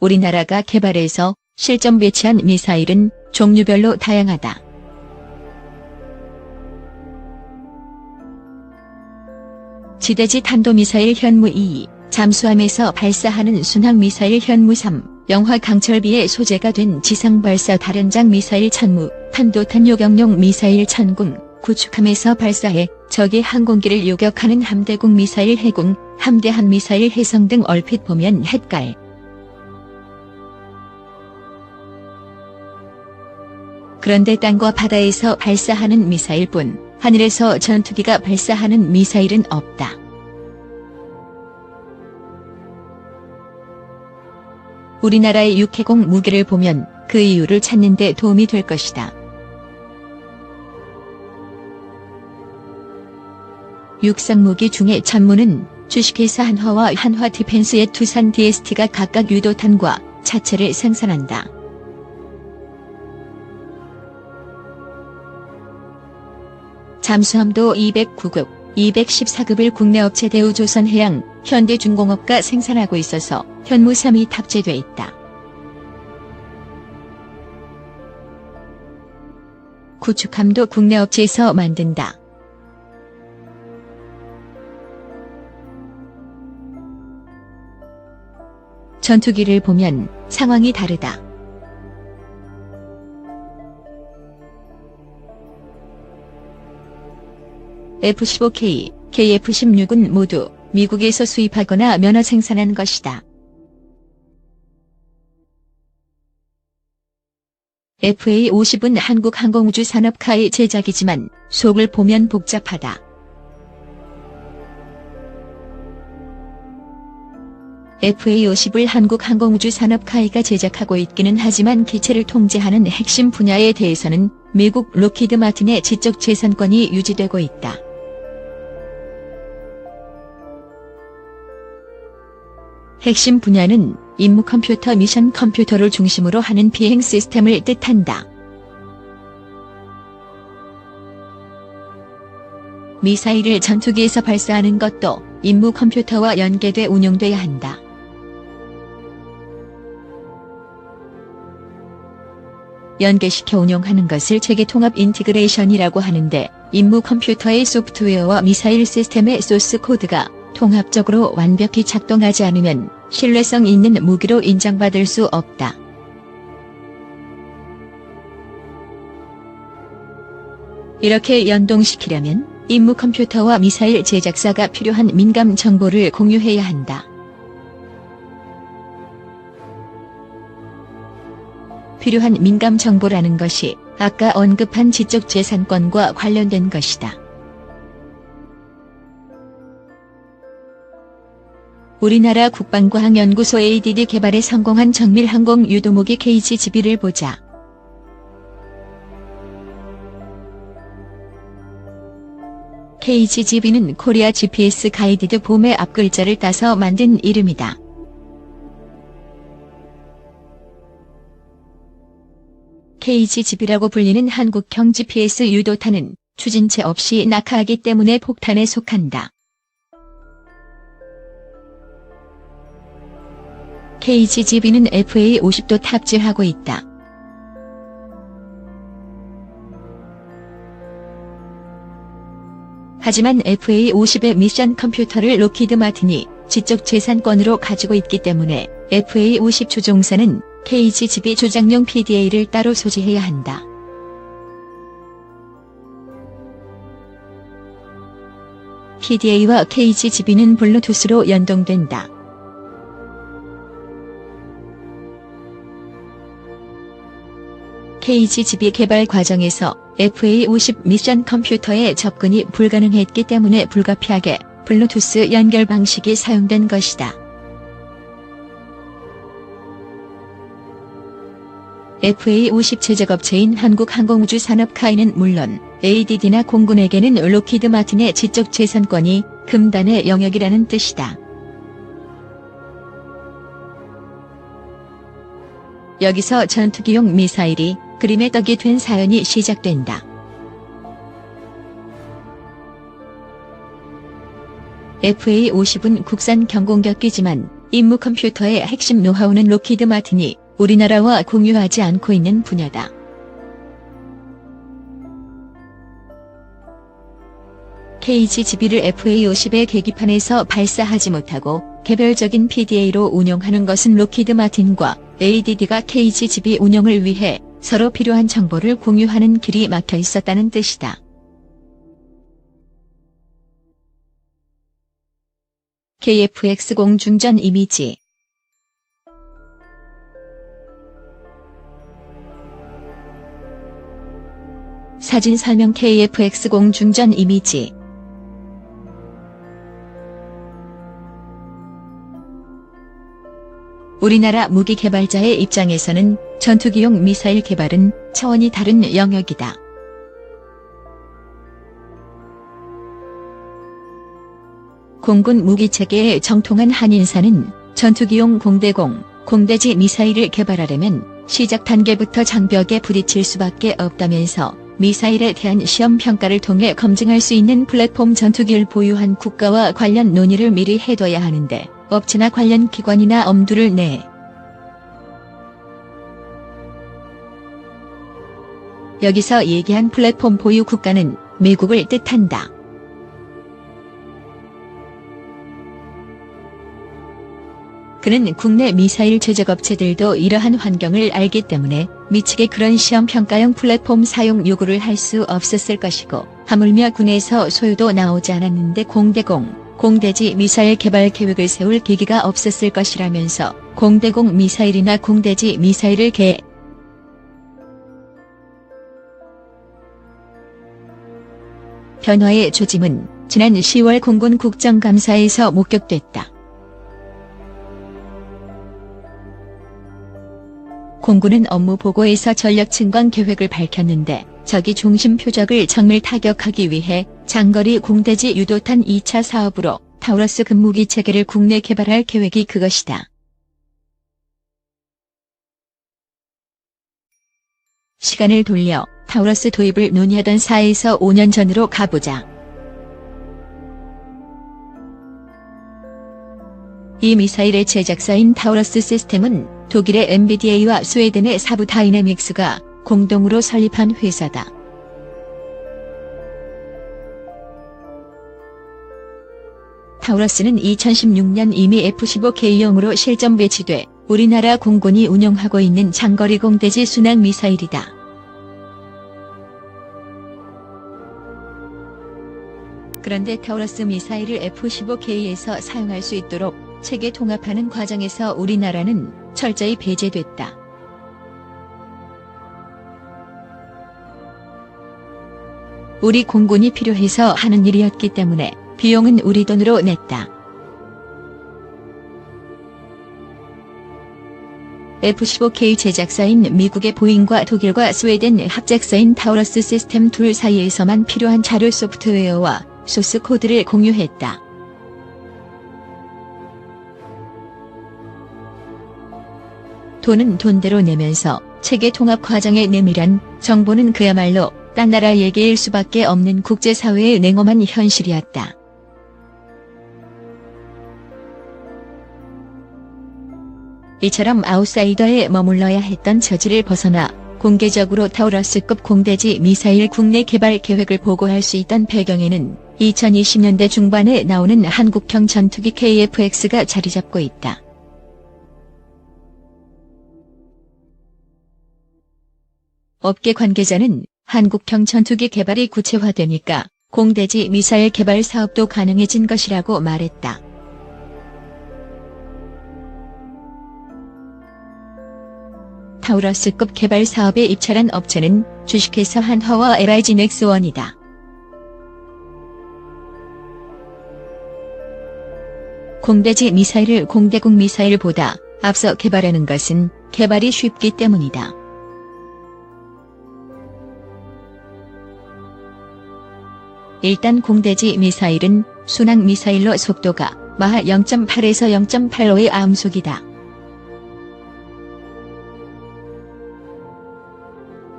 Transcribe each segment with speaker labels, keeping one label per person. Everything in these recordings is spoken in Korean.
Speaker 1: 우리나라가 개발해서 실전 배치한 미사일은 종류별로 다양하다. 지대지 탄도미사일 현무 2, 잠수함에서 발사하는 순항미사일 현무 3, 영화 강철비의 소재가 된 지상발사 다련장 미사일 천무, 탄도탄 요격용 미사일 천궁, 구축함에서 발사해 적의 항공기를 요격하는 함대공 미사일 해궁, 함대한 미사일 해성 등 얼핏 보면 헷갈. 그런데 땅과 바다에서 발사하는 미사일뿐 하늘에서 전투기가 발사하는 미사일은 없다. 우리나라의 육해공 무기를 보면 그 이유를 찾는 데 도움이 될 것이다. 육상무기 중에 천무는 주식회사 한화와 한화디펜스의 투산 DST가 각각 유도탄과 차체를 생산한다. 잠수함도 209급, 214급을 국내 업체 대우조선해양, 현대중공업가 생산하고 있어서 현무 3이 탑재돼 있다. 구축함도 국내 업체에서 만든다. 전투기를 보면 상황이 다르다. F-15K, KF-16은 모두 미국에서 수입하거나 면허 생산한 것이다. FA-50은 한국항공우주산업카의 제작이지만 속을 보면 복잡하다. FA-50을 한국항공우주산업카이가 제작하고 있기는 하지만 기체를 통제하는 핵심 분야에 대해서는 미국 록히드 마틴의 지적재산권이 유지되고 있다. 핵심 분야는 임무 컴퓨터 미션 컴퓨터를 중심으로 하는 비행 시스템을 뜻한다. 미사일을 전투기에서 발사하는 것도 임무 컴퓨터와 연계돼 운용돼야 한다. 연계시켜 운용하는 것을 체계통합 인티그레이션이라고 하는데 임무 컴퓨터의 소프트웨어와 미사일 시스템의 소스 코드가 통합적으로 완벽히 작동하지 않으면 신뢰성 있는 무기로 인정받을 수 없다. 이렇게 연동시키려면 임무 컴퓨터와 미사일 제작사가 필요한 민감 정보를 공유해야 한다. 필요한 민감 정보라는 것이 아까 언급한 지적재산권과 관련된 것이다. 우리나라 국방과학연구소 ADD 개발에 성공한 정밀항공 유도무기 KGB를 보자. KGB는 코리아 GPS 가이디드 봄의 앞글자를 따서 만든 이름이다. KGB라고 불리는 한국형 GPS 유도탄은 추진체 없이 낙하하기 때문에 폭탄에 속한다. KGB는 FA-50도 탑재하고 있다. 하지만 FA-50의 미션 컴퓨터를 록히드 마틴이 지적재산권으로 가지고 있기 때문에 FA-50 조종사는 KGB 조작용 PDA를 따로 소지해야 한다. PDA와 KGB는 블루투스로 연동된다. KGB 개발 과정에서 FA-50 미션 컴퓨터에 접근이 불가능했기 때문에 불가피하게 블루투스 연결 방식이 사용된 것이다. FA-50 제작업체인 한국항공우주산업카이는 물론 ADD나 공군에게는 록히드 마틴의 지적재산권이 금단의 영역이라는 뜻이다. 여기서 전투기용 미사일이 그림의 떡이 된 사연이 시작된다. FA-50은 국산 경공격기지만 임무 컴퓨터의 핵심 노하우는 록히드 마틴이 우리나라와 공유하지 않고 있는 분야다. KG-12를 FA-50의 계기판에서 발사하지 못하고 개별적인 PDA로 운용하는 것은 록히드 마틴과 ADD가 KG-12 운용을 위해 서로 필요한 정보를 공유하는 길이 막혀 있었다는 뜻이다. KF-X 공중전 이미지. 사진 설명. KF-X 공중전 이미지. 우리나라 무기 개발자의 입장에서는 전투기용 미사일 개발은 차원이 다른 영역이다. 공군 무기체계의 정통한 한인사는 전투기용 공대공, 공대지 미사일을 개발하려면 시작 단계부터 장벽에 부딪힐 수밖에 없다면서 미사일에 대한 시험 평가를 통해 검증할 수 있는 플랫폼 전투기를 보유한 국가와 관련 논의를 미리 해둬야 하는데 업체나 관련 기관이나 엄두를 내. 여기서 얘기한 플랫폼 보유 국가는 미국을 뜻한다. 그는 국내 미사일 제작업체들도 이러한 환경을 알기 때문에 미치게 그런 시험평가용 플랫폼 사용 요구를 할 수 없었을 것이고, 하물며 군에서 소유도 나오지 않았는데 공대공, 공대지 미사일 개발 계획을 세울 계기가 없었을 것이라면서 공대공 미사일이나 공대지 미사일을 변화의 조짐은 지난 10월 공군 국정감사에서 목격됐다. 공군은 업무 보고에서 전력 증강 계획을 밝혔는데 적이 중심 표적을 정밀 타격하기 위해 장거리 공대지 유도탄 2차 사업으로 타우러스 근무기 체계를 국내 개발할 계획이 그것이다. 시간을 돌려 타우러스 도입을 논의하던 4에서 5년 전으로 가보자. 이 미사일의 제작사인 타우러스 시스템은 독일의 MBDA와 스웨덴의 사부 다이내믹스가 공동으로 설립한 회사다. 타우러스는 2016년 이미 F-15K용으로 실전 배치돼 우리나라 공군이 운영하고 있는 장거리 공대지 순항 미사일이다. 그런데 타우러스 미사일을 F-15K에서 사용할 수 있도록 체계 통합하는 과정에서 우리나라는 철저히 배제됐다. 우리 공군이 필요해서 하는 일이었기 때문에 비용은 우리 돈으로 냈다. F-15K 제작사인 미국의 보잉과 독일과 스웨덴 합작사인 타우러스 시스템 둘 사이에서만 필요한 자료 소프트웨어와 소스 코드를 공유했다. 돈은 돈대로 내면서 체계 통합 과정의 내밀한 정보는 그야말로 딴 나라 얘기일 수밖에 없는 국제사회의 냉엄한 현실이었다. 이처럼 아웃사이더에 머물러야 했던 처지를 벗어나 공개적으로 타우러스급 공대지 미사일 국내 개발 계획을 보고할 수 있던 배경에는 2020년대 중반에 나오는 한국형 전투기 KF-X가 자리잡고 있다. 업계 관계자는 한국형 전투기 개발이 구체화되니까 공대지 미사일 개발 사업도 가능해진 것이라고 말했다. 타우러스급 개발 사업에 입찰한 업체는 주식회사 한화와 LIG 넥스원이다. 공대지 미사일을 공대공 미사일보다 앞서 개발하는 것은 개발이 쉽기 때문이다. 일단 공대지 미사일은 순항 미사일로 속도가 마하 0.8에서 0.85의 암속이다.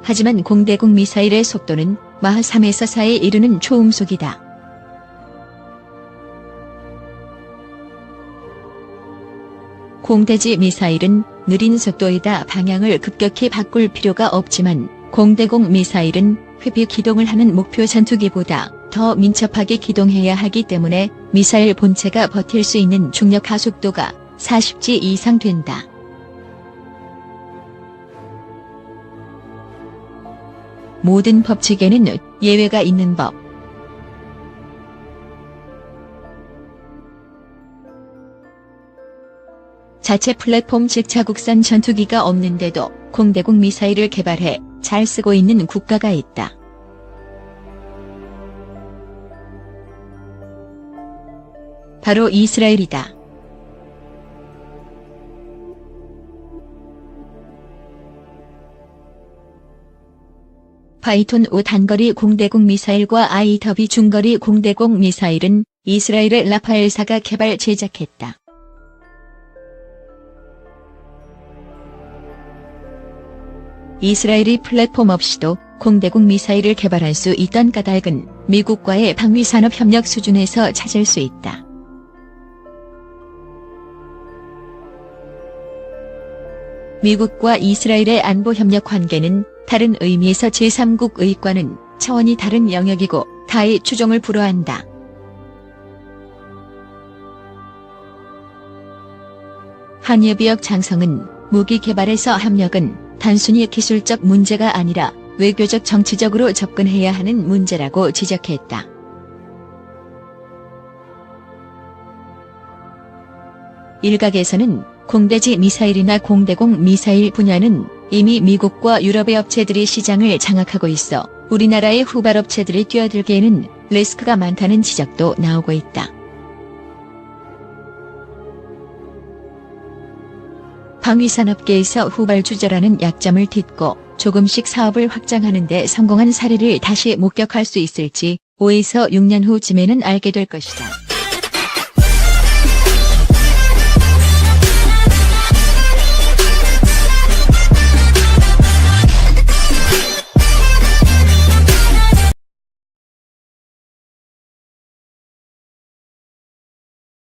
Speaker 1: 하지만 공대공 미사일의 속도는 마하 3에서 4에 이르는 초음속이다. 공대지 미사일은 느린 속도이다 방향을 급격히 바꿀 필요가 없지만 공대공 미사일은 회피 기동을 하는 목표 전투기보다 더 민첩하게 기동해야 하기 때문에 미사일 본체가 버틸 수 있는 중력 하속도가 40G 이상 된다. 모든 법칙에는 예외가 있는 법. 자체 플랫폼 즉 자국산 전투기가 없는데도 공대공 미사일을 개발해 잘 쓰고 있는 국가가 있다. 바로 이스라엘이다. 파이톤 5 단거리 공대공 미사일과 IW 중거리 공대공 미사일은 이스라엘의 라파엘사가 개발 제작했다. 이스라엘이 플랫폼 없이도 공대공 미사일을 개발할 수 있던 까닭은 미국과의 방위산업 협력 수준에서 찾을 수 있다. 미국과 이스라엘의 안보 협력 관계는 다른 의미에서 제3국의과는 차원이 다른 영역이고 타의 추종을 불허한다. 한예비역 장성은 무기 개발에서 협력은 단순히 기술적 문제가 아니라 외교적 정치적으로 접근해야 하는 문제라고 지적했다. 일각에서는 공대지 미사일이나 공대공 미사일 분야는 이미 미국과 유럽의 업체들이 시장을 장악하고 있어 우리나라의 후발 업체들이 뛰어들기에는 리스크가 많다는 지적도 나오고 있다. 방위산업계에서 후발주자라는 약점을 딛고 조금씩 사업을 확장하는 데 성공한 사례를 다시 목격할 수 있을지 5에서 6년 후쯤에는 알게 될 것이다.